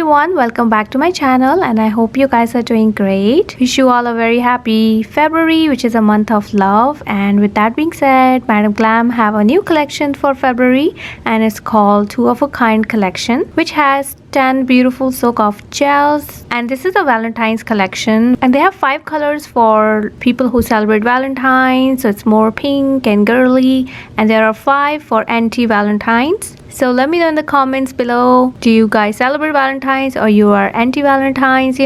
everyone, welcome back to my channel and I hope you guys are doing great. Wish you all a very happy February, which is a month of love. And with that being said, Madam Glam have a new collection for February and it's called Two of a Kind collection, which has 10 beautiful soak off gels, and this is a Valentine's collection and they have 5 colors for people who celebrate Valentine's, so it's more pink and girly, and there are 5 for anti-Valentine's. So let me know in the comments below, do you guys celebrate Valentine's or you are anti-Valentine's,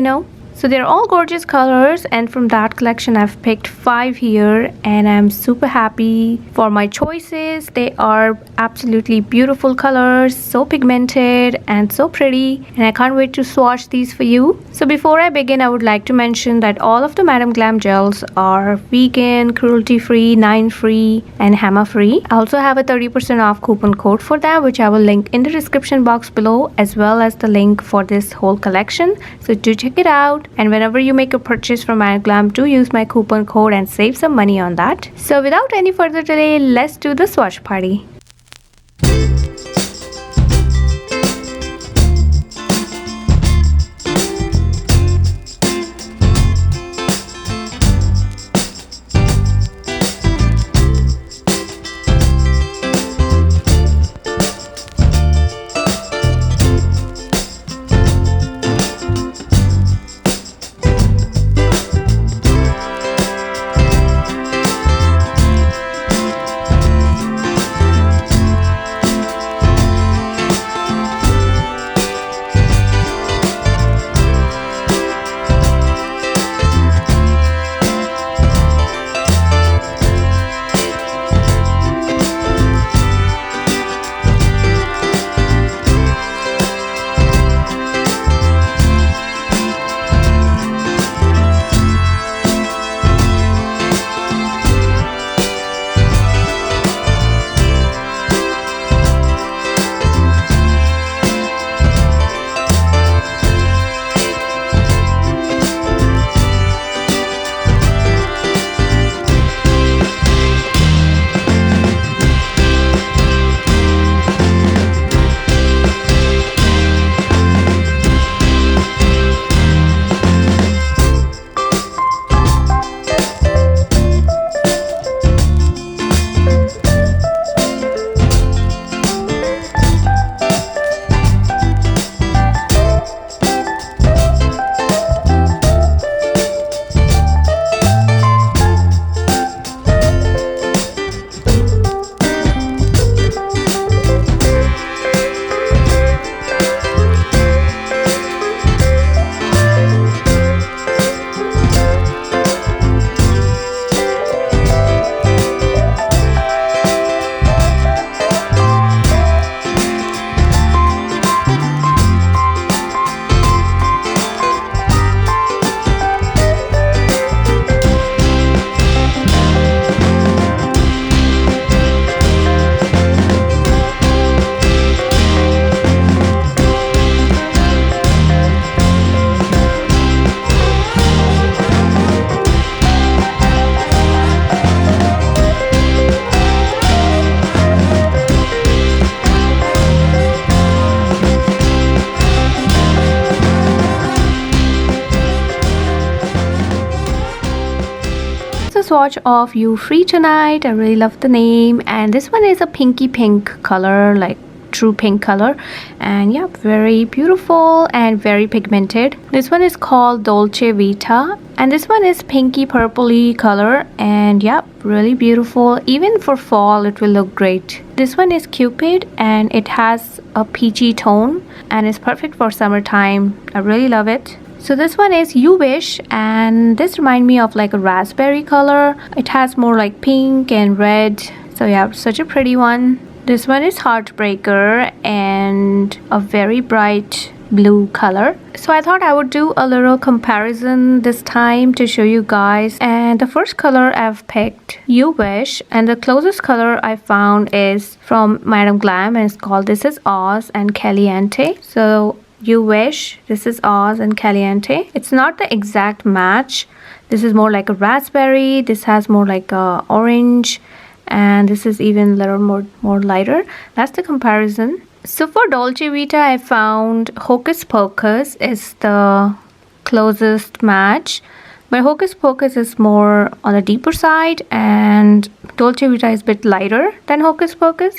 So they're all gorgeous colors, and from that collection I've picked 5 here and I'm super happy for my choices. They are absolutely beautiful colors, so pigmented and so pretty, and I can't wait to swatch these for you. So before I begin, I would like to mention that all of the Madam Glam gels are vegan, cruelty free, 9 free and HEMA free. I also have a 30% off coupon code for that, which I will link in the description box below, as well as the link for this whole collection, so do check it out. And whenever you make a purchase from Madam Glam, do use my coupon code and save some money on that. So without any further delay, let's do the swatch party. Swatch of You Free Tonight. I really love the name, and this one is a pinky pink color, like true pink color, and yeah, very beautiful and very pigmented. This one is called Dolce Vita, and this one is pinky purpley color, and yeah, really beautiful. Even for fall it will look great. This one is Cupid and it has a peachy tone and is perfect for summertime. I really love it. So this one is You Wish, and this reminds me of like a raspberry color. It has more like pink and red, so yeah, such a pretty one. This one is Heartbreaker and a very bright blue color. So I thought I would do a little comparison this time to show you guys, and the first color I've picked You Wish, and the closest color I found is from Madam Glam and it's called This Is Oz and Caliente. So You Wish, This Is Oz and Caliente. It's not the exact match. This is more like a raspberry, this has more like a orange, and this is even a little more lighter. That's the comparison. So for Dolce Vita, I found Hocus Pocus is the closest match. But Hocus Pocus is more on the deeper side and Dolce Vita is a bit lighter than Hocus Pocus.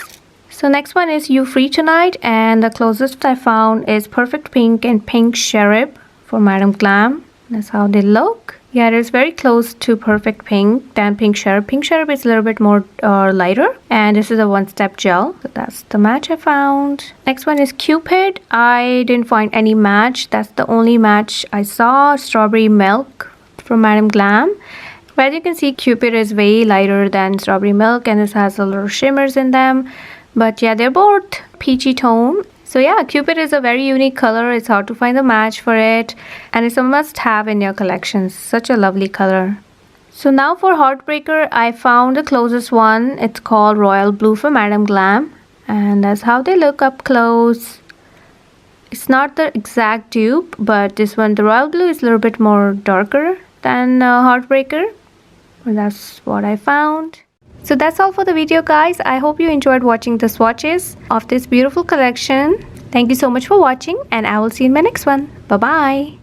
So next one is You Free Tonight, and the closest I found is Perfect Pink and Pink Cherub for Madame Glam. That's how they look. Yeah, it is very close to Perfect Pink than Pink Cherub. Pink Cherub is a little bit more lighter, and this is a one-step gel. So that's the match I found. Next one is Cupid. I didn't find any match. That's the only match I saw. Strawberry Milk from Madame Glam. But as you can see, Cupid is way lighter than Strawberry Milk, and this has a little shimmers in them. But yeah, they're both peachy tone. So yeah, Cupid is a very unique color. It's hard to find a match for it, and it's a must-have in your collection. Such a lovely color. So now for Heartbreaker, I found the closest one. It's called Royal Blue for Madame Glam, and that's how they look up close. It's not the exact dupe, but this one, the Royal Blue, is a little bit more darker than Heartbreaker. And that's what I found. So that's all for the video, guys. I hope you enjoyed watching the swatches of this beautiful collection. Thank you so much for watching, and I will see you in my next one. Bye bye.